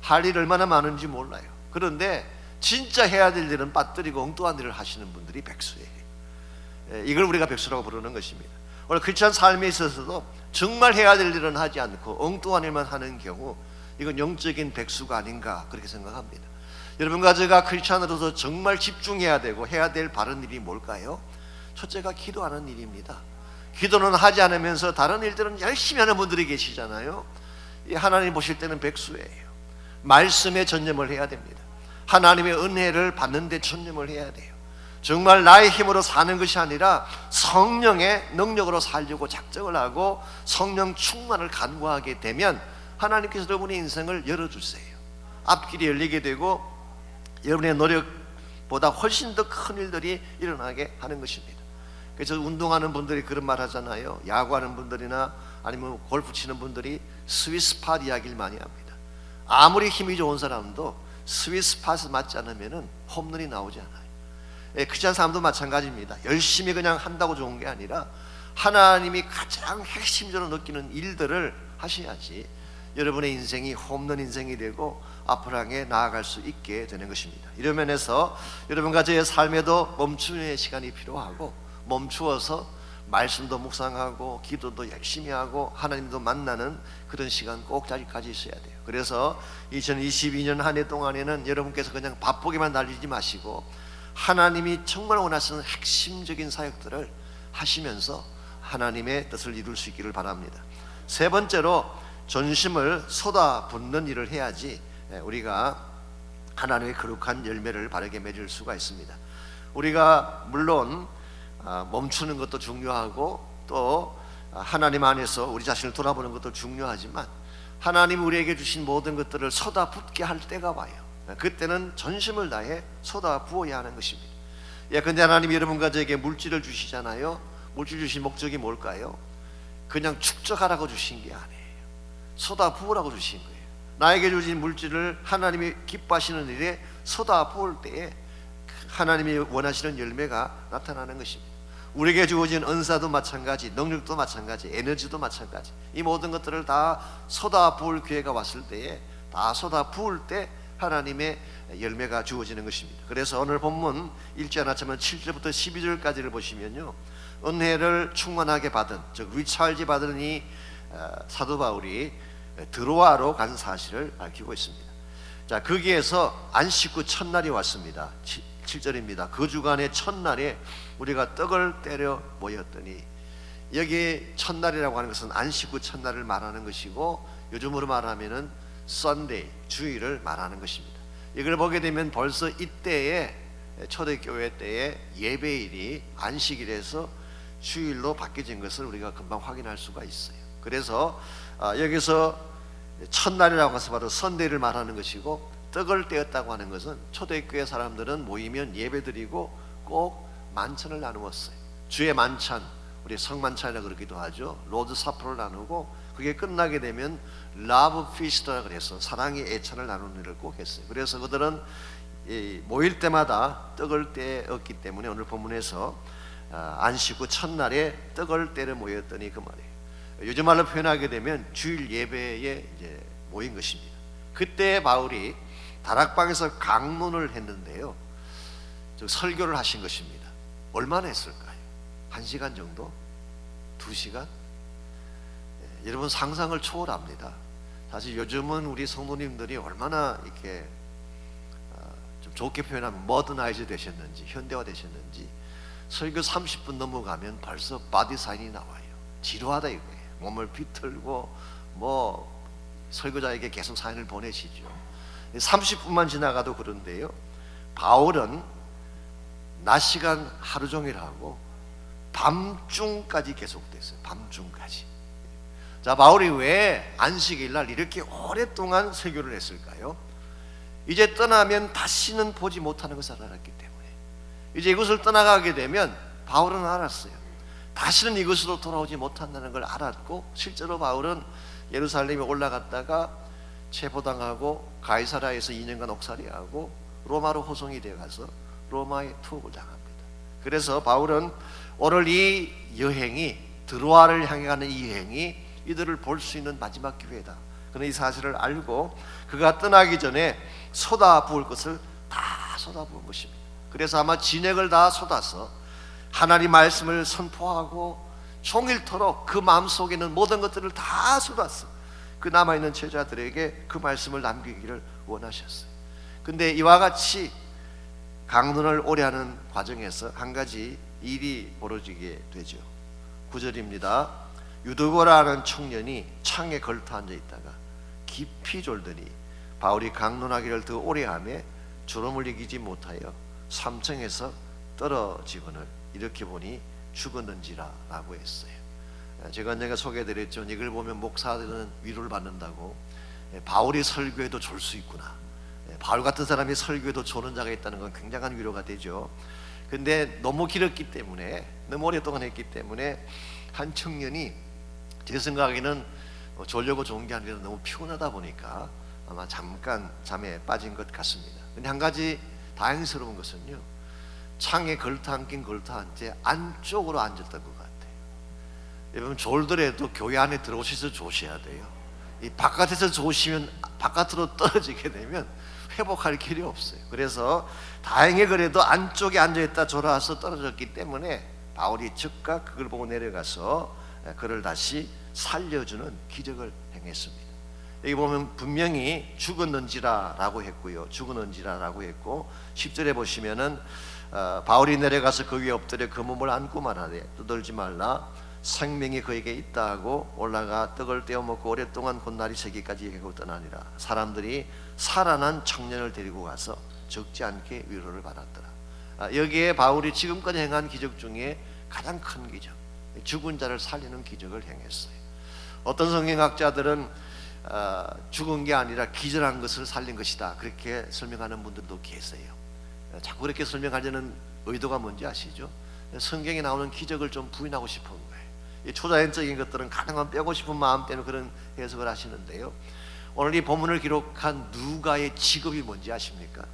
할 일 얼마나 많은지 몰라요. 그런데 진짜 해야 될 일은 빠뜨리고 엉뚱한 일을 하시는 분들이 백수예요. 이걸 우리가 백수라고 부르는 것입니다. 오늘 크리스찬 삶에 있어서도 정말 해야 될 일은 하지 않고 엉뚱한 일만 하는 경우, 이건 영적인 백수가 아닌가 그렇게 생각합니다. 여러분과 제가 크리스찬으로서 정말 집중해야 되고 해야 될 바른 일이 뭘까요? 첫째가 기도하는 일입니다. 기도는 하지 않으면서 다른 일들은 열심히 하는 분들이 계시잖아요. 하나님 보실 때는 백수예요. 말씀에 전념을 해야 됩니다. 하나님의 은혜를 받는 데 전념을 해야 돼요. 정말 나의 힘으로 사는 것이 아니라 성령의 능력으로 살려고 작정을 하고 성령 충만을 간구하게 되면 하나님께서 여러분의 인생을 열어주세요. 앞길이 열리게 되고 여러분의 노력보다 훨씬 더 큰 일들이 일어나게 하는 것입니다. 그래서 운동하는 분들이 그런 말 하잖아요. 야구하는 분들이나 아니면 골프 치는 분들이 스위스팟 이야기를 많이 합니다. 아무리 힘이 좋은 사람도 스위스팟을 맞지 않으면 홈런이 나오지 않아요. 크리스찬 사람도 마찬가지입니다. 열심히 그냥 한다고 좋은 게 아니라 하나님이 가장 핵심적으로 느끼는 일들을 하셔야지 여러분의 인생이 홈런 인생이 되고 앞으로 향해 나아갈 수 있게 되는 것입니다. 이런 면에서 여러분과 저의 삶에도 멈추는 시간이 필요하고, 멈추어서 말씀도 묵상하고 기도도 열심히 하고 하나님도 만나는 그런 시간 꼭 가지셔야 돼요. 그래서 2022년 한 해 동안에는 여러분께서 그냥 바쁘게만 달리지 마시고 하나님이 정말 원하시는 핵심적인 사역들을 하시면서 하나님의 뜻을 이룰 수 있기를 바랍니다. 세 번째로, 전심을 쏟아붓는 일을 해야지 우리가 하나님의 거룩한 열매를 바르게 맺을 수가 있습니다. 우리가 물론 멈추는 것도 중요하고 또 하나님 안에서 우리 자신을 돌아보는 것도 중요하지만 하나님이 우리에게 주신 모든 것들을 쏟아붓게 할 때가 와요. 그때는 전심을 다해 쏟아부어야 하는 것입니다. 근데 하나님이 여러분과 저에게 물질을 주시잖아요. 물질 주신 목적이 뭘까요? 그냥 축적하라고 주신 게 아니에요. 쏟아부으라고 주신 거예요. 나에게 주신 물질을 하나님이 기뻐하시는 일에 쏟아부을 때에 하나님이 원하시는 열매가 나타나는 것입니다. 우리에게 주어진 은사도 마찬가지, 능력도 마찬가지, 에너지도 마찬가지, 이 모든 것들을 다 쏟아부을 기회가 왔을 때에 다 쏟아부을 때 하나님의 열매가 주어지는 것입니다. 그래서 오늘 본문 1절 하나처럼 7절부터 12절까지를 보시면요, 은혜를 충만하게 받은, 즉 리찰지 받은 이 사도 바울이 드로아로 간 사실을 밝히고 있습니다. 자, 거기에서 안식 후 첫날이 왔습니다. 7절입니다. 그 주간의 첫날에 우리가 떡을 때려 모였더니, 여기 첫날이라고 하는 것은 안식 후 첫날을 말하는 것이고 요즘으로 말하면은 썬데이, 주일을 말하는 것입니다. 이걸 보게 되면 벌써 이때에 초대교회 때에 예배일이 안식일에서 주일로 바뀌어진 것을 우리가 금방 확인할 수가 있어요. 그래서 여기서 첫날이라고 해서 바로 썬데이를 말하는 것이고, 떡을 떼었다고 하는 것은 초대교회 사람들은 모이면 예배드리고 꼭 만찬을 나누었어요. 주의 만찬, 우리 성만찬이라고 그러기도 하죠. 로드 사포를 나누고 그게 끝나게 되면 라브 피스트라 그래서 사랑의 애찬을 나누는 일을 꼭 했어요. 그래서 그들은 모일 때마다 떡을 떼었기 때문에 오늘 본문에서 안식 후 첫날에 떡을 떼려 모였더니 그 말이에요. 요즘 말로 표현하게 되면 주일 예배에 이제 모인 것입니다. 그때 바울이 다락방에서 강론을 했는데요, 설교를 하신 것입니다. 얼마나 했을까요? 1시간 정도? 2시간? 여러분 상상을 초월합니다. 사실 요즘은 우리 성도님들이 얼마나 이렇게 좀 좋게 표현하면 모더나이즈 되셨는지, 현대화 되셨는지, 설교 30분 넘어가면 벌써 바디 사인이 나와요. 지루하다 이거예요. 몸을 비틀고 뭐 설교자에게 계속 사인을 보내시죠. 30분만 지나가도 그런데요, 바울은 낮 시간 하루 종일 하고 밤중까지 계속됐어요. 밤중까지. 자, 바울이 왜 안식일 날 이렇게 오랫동안 설교를 했을까요? 이제 떠나면 다시는 보지 못하는 것을 알았기 때문에. 이제 이곳을 떠나가게 되면 바울은 알았어요. 다시는 이곳으로 돌아오지 못한다는 걸 알았고, 실제로 바울은 예루살렘에 올라갔다가 체포당하고 가이사라에서 2년간 옥살이하고 로마로 호송이 되어 가서 로마에 투옥을 당합니다. 그래서 바울은 오늘 이 여행이, 드로아를 향해 가는 이 여행이 이들을 볼 수 있는 마지막 기회다. 그는 이 사실을 알고 그가 떠나기 전에 쏟아부을 것을 다 쏟아부은 것입니다. 그래서 아마 진액을 다 쏟아서 하나님 말씀을 선포하고 종일토록 그 마음속에 있는 모든 것들을 다 쏟았어. 그 남아있는 제자들에게 그 말씀을 남기기를 원하셨어요. 근데 이와 같이 강론을 오래 하는 과정에서 한 가지 일이 벌어지게 되죠. 9절입니다. 유드고라는 청년이 창에 걸터 앉아 있다가 깊이 졸더니 바울이 강론하기를 더 오래 하며 졸음을 이기지 못하여 3층에서 떨어지거늘 이렇게 보니 죽었는지라 라고 했어요. 제가 언젠가 소개해드렸죠. 이걸 보면 목사들은 위로를 받는다고. 바울이 설교해도 졸 수 있구나. 바울 같은 사람이 설교해도 조는 자가 있다는 건 굉장한 위로가 되죠. 근데 너무 길었기 때문에, 너무 오랫동안 했기 때문에 한 청년이, 제 생각에는 졸려고 좋은 게 아니라 너무 피곤하다 보니까 아마 잠깐 잠에 빠진 것 같습니다. 근데 한 가지 다행스러운 것은요, 창에 걸터 앉긴 걸터 앉지 안쪽으로 앉았던 것 같아요. 여러분, 졸더라도 교회 안에 들어오셔서 조셔야 돼요. 이 바깥에서 조시면 바깥으로 떨어지게 되면 회복할 길이 없어요. 그래서 다행히 그래도 안쪽에 앉아있다 졸아서 떨어졌기 때문에 바울이 즉각 그걸 보고 내려가서 그를 다시 살려주는 기적을 행했습니다. 여기 보면 분명히 죽었는지라 라고 했고요, 죽었는지라 라고 했고, 10절에 보시면은 바울이 내려가서 그 위에 엎드려 그 몸을 안고 말하되 떠들지 말라, 생명이 그에게 있다 하고 올라가 떡을 떼어 먹고 오랫동안 곧날이 새기까지 얘기하고 떠나니라. 사람들이 살아난 청년을 데리고 가서 적지 않게 위로를 받았더라. 여기에 바울이 지금까지 행한 기적 중에 가장 큰 기적, 죽은 자를 살리는 기적을 행했어요. 어떤 성경학자들은 죽은 게 아니라 기절한 것을 살린 것이다, 그렇게 설명하는 분들도 계세요. 자꾸 그렇게 설명하려는 의도가 뭔지 아시죠? 성경에 나오는 기적을 좀 부인하고 싶은 거예요. 이 초자연적인 것들은 가능한 빼고 싶은 마음 때문에 그런 해석을 하시는데요, 오늘 이 본문을 기록한 누가의 직업이 뭔지 아십니까?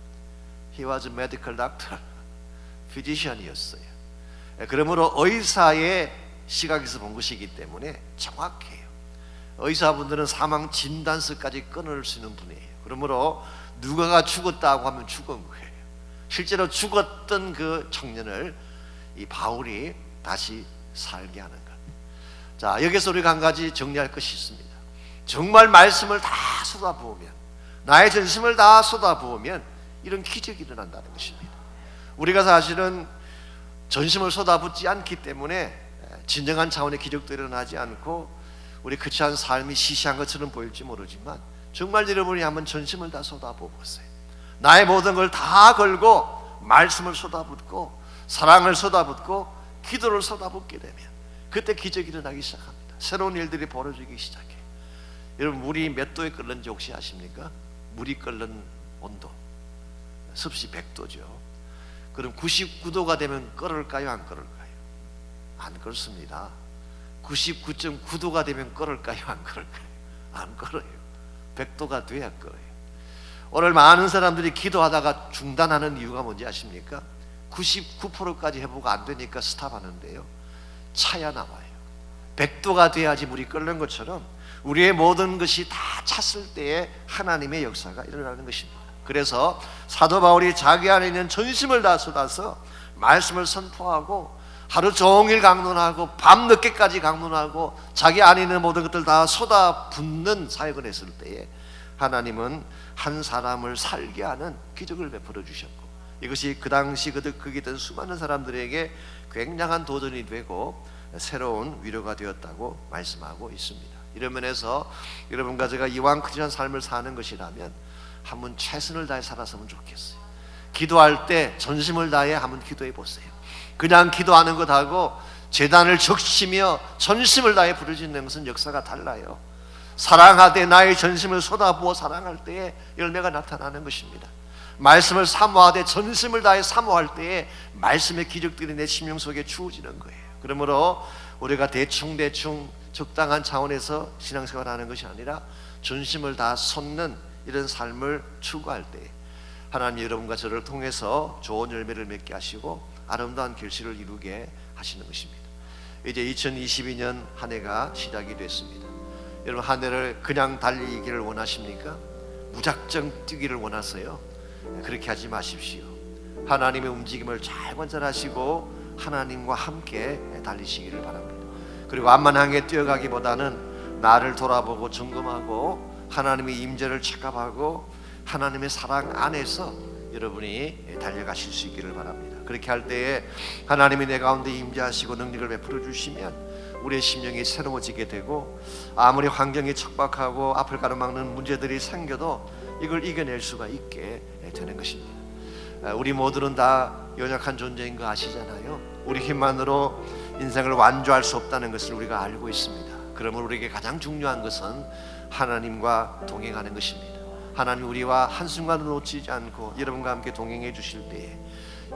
He was a medical doctor, physician이었어요. 그러므로 의사의 시각에서 본 것이기 때문에 정확해요. 의사분들은 사망 진단서까지 끊을 수 있는 분이에요. 그러므로 누가가 죽었다고 하면 죽은 거예요. 실제로 죽었던 그 청년을 이 바울이 다시 살게 하는 것. 자, 여기서 우리가 한 가지 정리할 것이 있습니다. 정말 말씀을 다 쏟아부으면, 나의 전심을 다 쏟아부으면 이런 기적이 일어난다는 것입니다. 우리가 사실은 전심을 쏟아붓지 않기 때문에 진정한 차원의 기적도 일어나지 않고 우리 크리스찬 삶이 시시한 것처럼 보일지 모르지만, 정말 여러분이 한번 전심을 다 쏟아부어보세요. 나의 모든 걸 다 걸고 말씀을 쏟아붓고 사랑을 쏟아붓고 기도를 쏟아붓게 되면 그때 기적이 일어나기 시작합니다. 새로운 일들이 벌어지기 시작해요. 여러분, 물이 몇 도에 끓는지 혹시 아십니까? 물이 끓는 온도 습시 100도죠. 그럼 99도가 되면 끓을까요, 안 끓을까요? 안 끓습니다. 99.9도가 되면 끓을까요, 안 끓을까요? 안 끓어요. 100도가 돼야 끓어요. 오늘 많은 사람들이 기도하다가 중단하는 이유가 뭔지 아십니까? 99%까지 해보고 안 되니까 스탑하는데요, 차야 나와요. 100도가 돼야지 물이 끓는 것처럼 우리의 모든 것이 다 찼을 때에 하나님의 역사가 일어나는 것입니다. 그래서 사도 바울이 자기 안에 있는 전심을 다 쏟아서 말씀을 선포하고 하루 종일 강론하고 밤늦게까지 강론하고 자기 안에 있는 모든 것들 다 쏟아붓는 사역을 했을 때에 하나님은 한 사람을 살게 하는 기적을 베풀어 주셨고, 이것이 그 당시 거기 있던 수많은 사람들에게 굉장한 도전이 되고 새로운 위로가 되었다고 말씀하고 있습니다. 이런 면에서 여러분과 제가 이왕 크리스찬 삶을 사는 것이라면 한번 최선을 다해 살았으면 좋겠어요. 기도할 때 전심을 다해 한번 기도해 보세요. 그냥 기도하는 것하고 제단을 적시며 전심을 다해 부르짖는 것은 역사가 달라요. 사랑하되 나의 전심을 쏟아부어 사랑할 때에 열매가 나타나는 것입니다. 말씀을 사모하되 전심을 다해 사모할 때에 말씀의 기적들이 내 심령 속에 주어지는 거예요. 그러므로 우리가 대충 적당한 차원에서 신앙생활을 하는 것이 아니라 전심을 다 쏟는 이런 삶을 추구할 때 하나님 여러분과 저를 통해서 좋은 열매를 맺게 하시고 아름다운 결실을 이루게 하시는 것입니다. 이제 2022년 한 해가 시작이 됐습니다. 여러분 한 해를 그냥 달리기를 원하십니까? 무작정 뛰기를 원하세요? 그렇게 하지 마십시오. 하나님의 움직임을 잘 관찰하시고 하나님과 함께 달리시기를 바랍니다. 그리고 앞만 향해 뛰어가기보다는 나를 돌아보고 점검하고 하나님의 임재를 체크하고 하나님의 사랑 안에서 여러분이 달려가실 수 있기를 바랍니다. 그렇게 할 때에 하나님이 내 가운데 임재하시고 능력을 베풀어 주시면 우리의 심령이 새로워지게 되고 아무리 환경이 척박하고 앞을 가로막는 문제들이 생겨도 이걸 이겨낼 수가 있게 되는 것입니다. 우리 모두는 다 연약한 존재인 거 아시잖아요. 우리 힘만으로 인생을 완주할 수 없다는 것을 우리가 알고 있습니다. 그러므로 우리에게 가장 중요한 것은 하나님과 동행하는 것입니다. 하나님 우리와 한순간도 놓치지 않고 여러분과 함께 동행해 주실 때에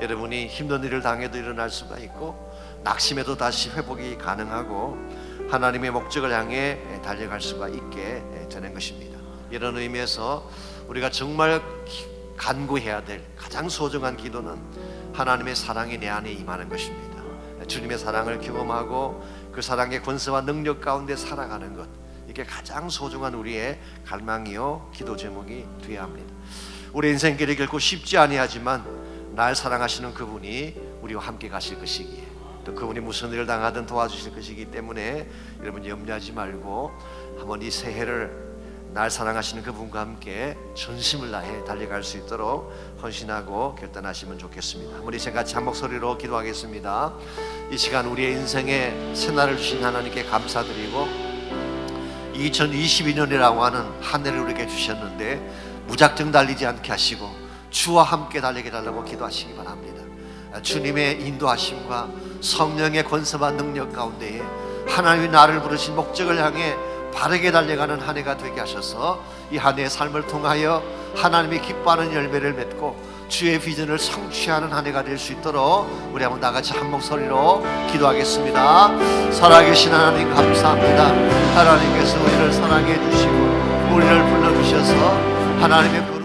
여러분이 힘든 일을 당해도 일어날 수가 있고 낙심해도 다시 회복이 가능하고 하나님의 목적을 향해 달려갈 수가 있게 되는 것입니다. 이런 의미에서 우리가 정말 간구해야 될 가장 소중한 기도는 하나님의 사랑이 내 안에 임하는 것입니다. 주님의 사랑을 경험하고 그 사랑의 권세와 능력 가운데 살아가는 것, 이게 가장 소중한 우리의 갈망이요 기도 제목이 되어야 합니다. 우리 인생길이 결코 쉽지 아니하지만 날 사랑하시는 그분이 우리와 함께 가실 것이기에 또 그분이 무슨 일을 당하든 도와주실 것이기 때문에 여러분 염려하지 말고 한번 이 새해를 날 사랑하시는 그분과 함께 전심을 다해 달려갈 수 있도록 헌신하고 결단하시면 좋겠습니다. 우리 이제 같이 한 목소리로 기도하겠습니다. 이 시간 우리의 인생에 새날을 주신 하나님께 감사드리고 2022년이라고 하는 한 해를 우리에게 주셨는데 무작정 달리지 않게 하시고 주와 함께 달리게 달라고 기도하시기 바랍니다. 주님의 인도하심과 성령의 권세와 능력 가운데에 하나님이 나를 부르신 목적을 향해 바르게 달려가는 한 해가 되게 하셔서 이 한 해의 삶을 통하여 하나님이 기뻐하는 열매를 맺고 주의 비전을 성취하는 한 해가 될 수 있도록 우리 한번 다같이 한 목소리로 기도하겠습니다. 살아계신 하나님 감사합니다. 하나님께서 우리를 사랑해 주시고 우리를 불러주셔서 하나님의